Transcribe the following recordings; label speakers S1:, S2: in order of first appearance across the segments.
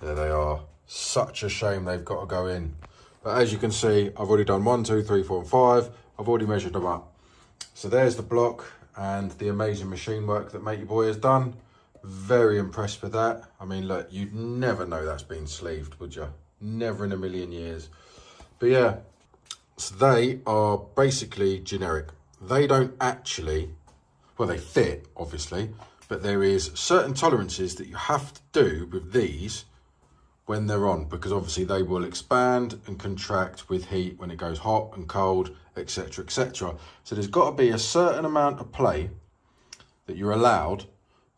S1: There they are. Such a shame they've got to go in. But as you can see, I've already done 1, 2, 3, 4, and 5. I've already measured them up. So there's the block and the amazing machine work that Matey Boy has done. Very impressed with that. I mean, look, you'd never know that's been sleeved, would you? Never in a million years. But yeah, so they are basically generic. They don't actually, well, they fit, obviously, but there is certain tolerances that you have to do with these when they're on, because obviously they will expand and contract with heat when it goes hot and cold, etc, etc. So there's got to be a certain amount of play that you're allowed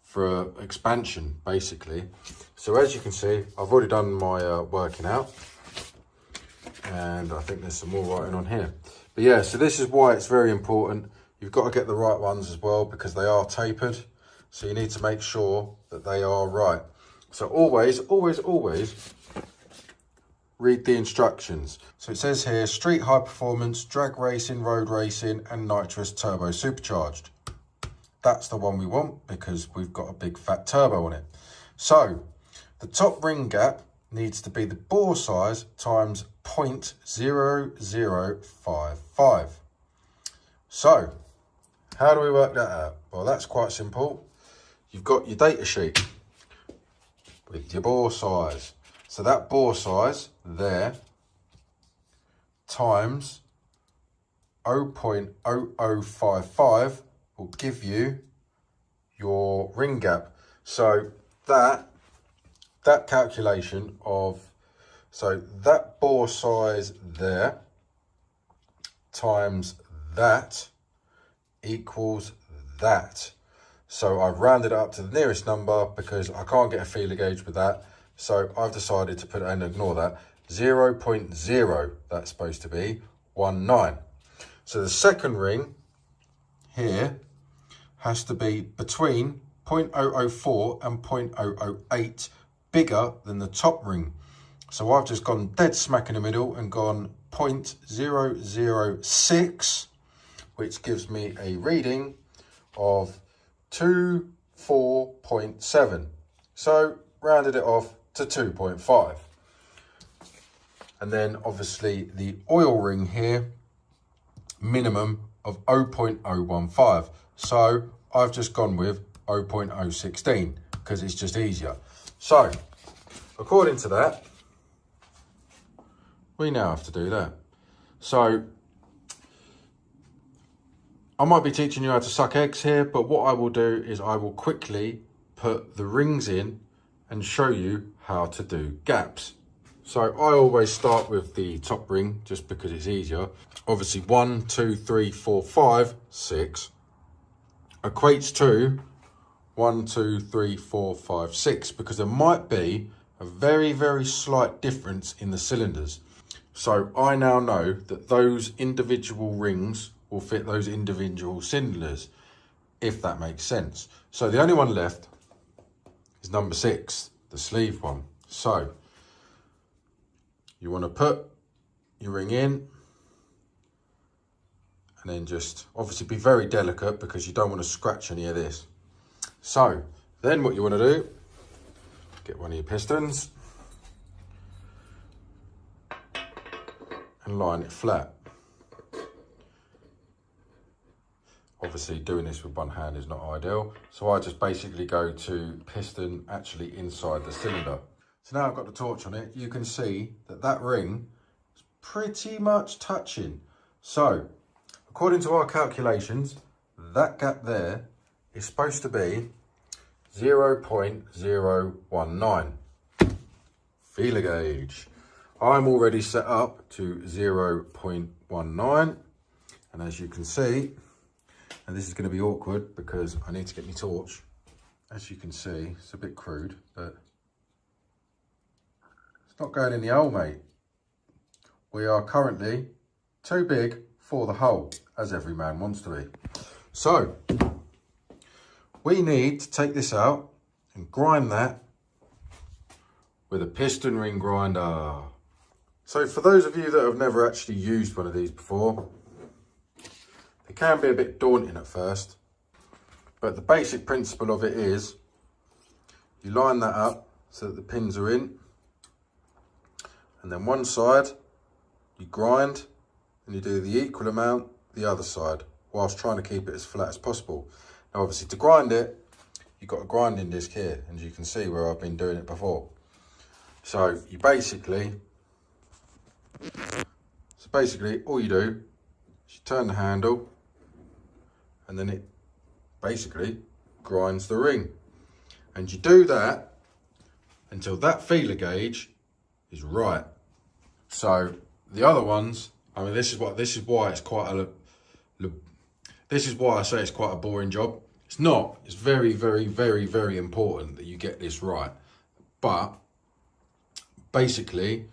S1: for expansion, basically. So as you can see, I've already done my working out, and I think there's some more writing on here. But yeah, so this is why it's very important. You've got to get the right ones as well, because they are tapered. So you need to make sure that they are right. So always, always, always read the instructions. So it says here, street high performance, drag racing, road racing, and nitrous turbo supercharged. That's the one we want because we've got a big fat turbo on it. So the top ring gap needs to be the bore size times 0.0055. So how do we work that out? Well, that's quite simple. You've got your data sheet with your bore size. So that bore size there times 0.0055 will give you your ring gap. So that calculation of, so that bore size there times that equals that. So I've rounded it up to the nearest number because I can't get a feeler gauge with that. So I've decided to put it and ignore that. 0.0, that's supposed to be 19. So the second ring here has to be between 0.004 and 0.008 bigger than the top ring. So I've just gone dead smack in the middle and gone 0.006, which gives me a reading of 24.7. So rounded it off to 2.5. And then obviously the oil ring here, minimum of 0.015. So I've just gone with 0.016 because it's just easier. So according to that, we now have to do that. So I might be teaching you how to suck eggs here, but what I will do is I will quickly put the rings in and show you how to do gaps. So I always start with the top ring just because it's easier. Obviously 1, 2, 3, 4, 5, 6 equates to 1, 2, 3, 4, 5, 6 because there might be a very, very slight difference in the cylinders. So I now know that those individual rings will fit those individual cylinders, if that makes sense. So the only one left is number 6, the sleeve one. So you want to put your ring in and then just obviously be very delicate because you don't want to scratch any of this. So then what you want to do, get one of your pistons and line it flat. Obviously doing this with one hand is not ideal. So I just basically go to piston actually inside the cylinder. So now I've got the torch on it, you can see that that ring is pretty much touching. So according to our calculations, that gap there is supposed to be 0.019. Feeler gauge. I'm already set up to 0.19. And as you can see, and this is going to be awkward because I need to get my torch. As you can see, it's a bit crude, but it's not going in the hole, mate. We are currently too big for the hole, as every man wants to be. So we need to take this out and grind that with a piston ring grinder. So for those of you that have never actually used one of these before, it can be a bit daunting at first, but the basic principle of it is you line that up so that the pins are in, and then one side you grind and you do the equal amount the other side, whilst trying to keep it as flat as possible. Now obviously to grind it, you've got a grinding disc here, and you can see where I've been doing it before. So basically all you do is you turn the handle, and then it basically grinds the ring. And you do that until that feeler gauge is right. So the other ones, I mean, this is why it's quite a, this is why I say it's quite a boring job. It's not. It's very, very, very, very important that you get this right. But basically,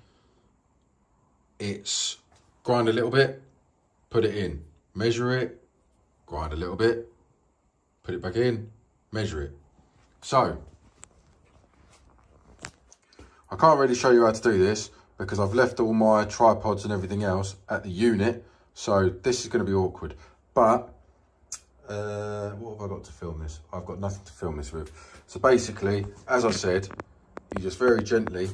S1: it's grind a little bit, put it in, measure it, grind a little bit, put it back in, measure it. So I can't really show you how to do this because I've left all my tripods and everything else at the unit. So this is going to be awkward. But what have I got to film this? I've got nothing to film this with. So basically, as I said, you just very gently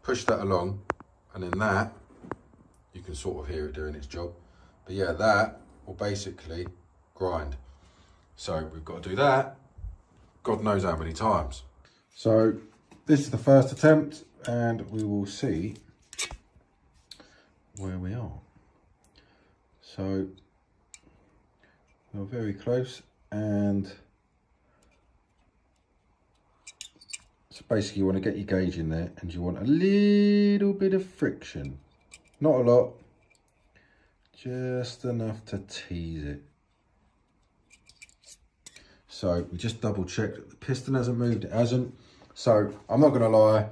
S1: push that along, and then that, you can sort of hear it doing its job. But yeah, that will basically grind. So we've got to do that, God knows how many times. So this is the first attempt, and we will see where we are. So we're very close, and so basically you want to get your gauge in there, and you want a little bit of friction. Not a lot, just enough to tease it. So we just double check that the piston hasn't moved, it hasn't. So I'm not gonna lie,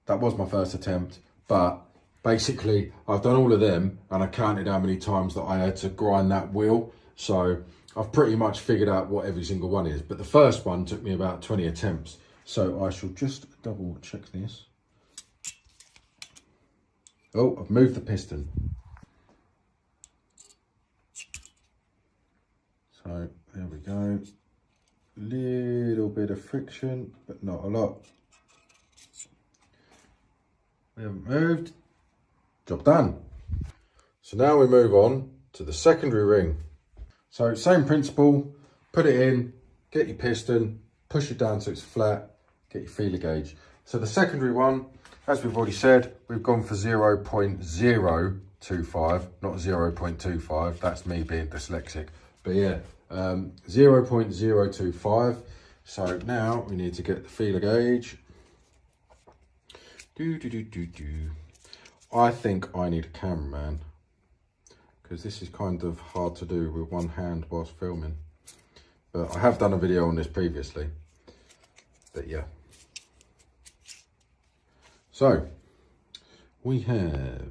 S1: that was my first attempt, but basically I've done all of them and I counted how many times that I had to grind that wheel. So I've pretty much figured out what every single one is, but the first one took me about 20 attempts. So I shall just double check this. Oh, I've moved the piston. So there we go. Little bit of friction, but not a lot. We haven't moved. Job done. So now we move on to the secondary ring. So same principle, put it in, get your piston, push it down so it's flat, get your feeler gauge. So the secondary one, as we've already said, we've gone for 0.025, not 0.25. That's me being dyslexic. But yeah, 0.025. So now we need to get the feeler gauge. I think I need a cameraman, because this is kind of hard to do with one hand whilst filming. But I have done a video on this previously. But yeah. So we have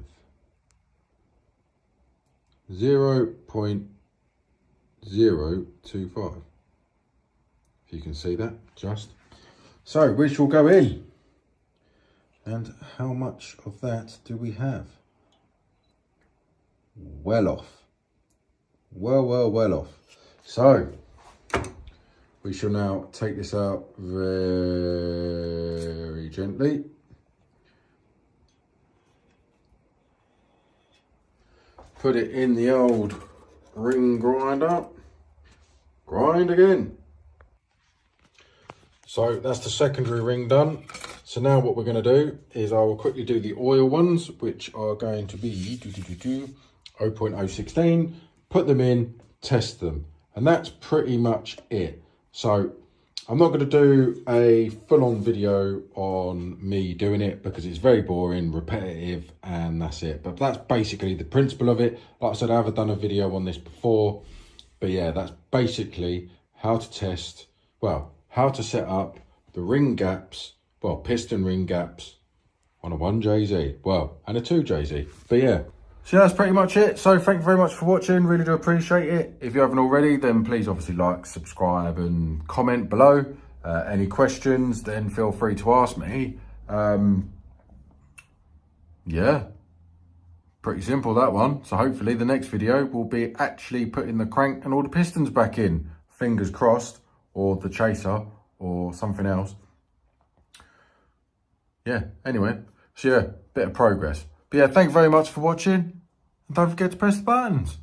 S1: 0.025. If you can see that, just. So we shall go in. And how much of that do we have? Well off. Well off. So we shall now take this out very gently. Put it in the old ring grinder. Grind again. So that's the secondary ring done. So now what we're going to do is I will quickly do the oil ones, which are going to be 0.016. Put them in, test them. And that's pretty much it. So I'm not going to do a full-on video on me doing it because it's very boring, repetitive, and that's it. But that's basically the principle of it. Like I said, I haven't done a video on this before. But yeah, that's basically how to test, well, how to set up the ring gaps, well, piston ring gaps on a 1JZ, well, and a 2JZ. But yeah, so that's pretty much it. So thank you very much for watching. Really do appreciate it. If you haven't already, then please obviously like, subscribe, and comment below. Any questions, then feel free to ask me. Yeah, pretty simple, that one. So hopefully the next video will be actually putting the crank and all the pistons back in. Fingers crossed, or the chaser, or something else. Yeah, anyway, So yeah, bit of progress. But yeah, thank you very much for watching. And don't forget to press the buttons.